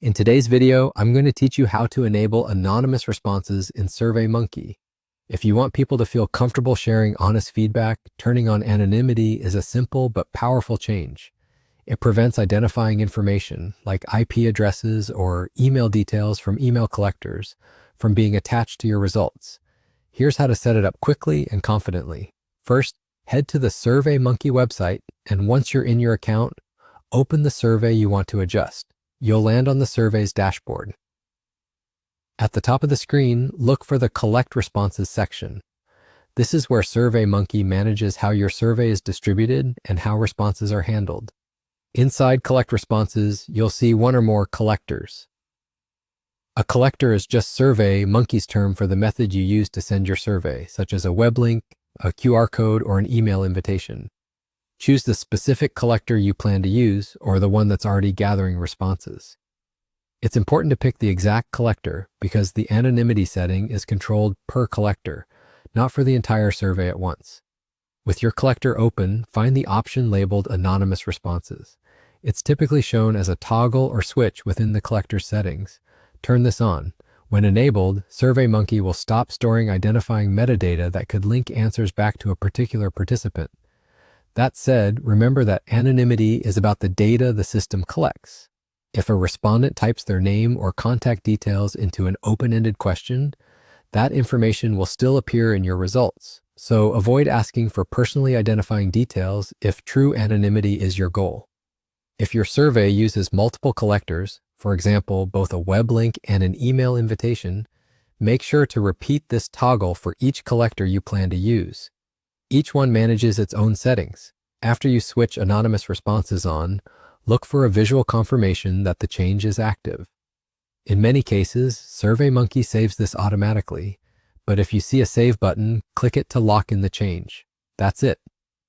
In today's video, I'm going to teach you how to enable anonymous responses in SurveyMonkey. If you want people to feel comfortable sharing honest feedback, turning on anonymity is a simple but powerful change. It prevents identifying information, like IP addresses or email details from email collectors, from being attached to your results. Here's how to set it up quickly and confidently. First, head to the SurveyMonkey website, and once you're in your account, open the survey you want to adjust. You'll land on the survey's dashboard. At the top of the screen, look for the Collect Responses section. This is where SurveyMonkey manages how your survey is distributed and how responses are handled. Inside Collect Responses, you'll see one or more collectors. A collector is just SurveyMonkey's term for the method you use to send your survey, such as a web link, a QR code, or an email invitation. Choose the specific collector you plan to use or the one that's already gathering responses. It's important to pick the exact collector because the anonymity setting is controlled per collector, not for the entire survey at once. With your collector open, find the option labeled Anonymous Responses. It's typically shown as a toggle or switch within the collector's settings. Turn this on. When enabled, SurveyMonkey will stop storing identifying metadata that could link answers back to a particular participant. That said, remember that anonymity is about the data the system collects. If a respondent types their name or contact details into an open-ended question, that information will still appear in your results. So avoid asking for personally identifying details if true anonymity is your goal. If your survey uses multiple collectors, for example, both a web link and an email invitation, make sure to repeat this toggle for each collector you plan to use. Each one manages its own settings. After you switch anonymous responses on, look for a visual confirmation that the change is active. In many cases, SurveyMonkey saves this automatically, but if you see a save button, click it to lock in the change. That's it.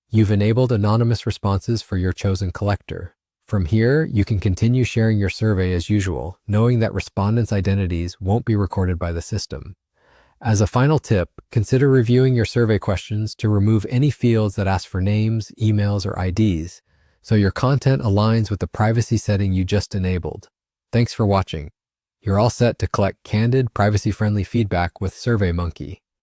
You've enabled anonymous responses for your chosen collector. From here, you can continue sharing your survey as usual, knowing that respondents' identities won't be recorded by the system. As a final tip, consider reviewing your survey questions to remove any fields that ask for names, emails, or IDs, so your content aligns with the privacy setting you just enabled. Thanks for watching. You're all set to collect candid, privacy-friendly feedback with SurveyMonkey.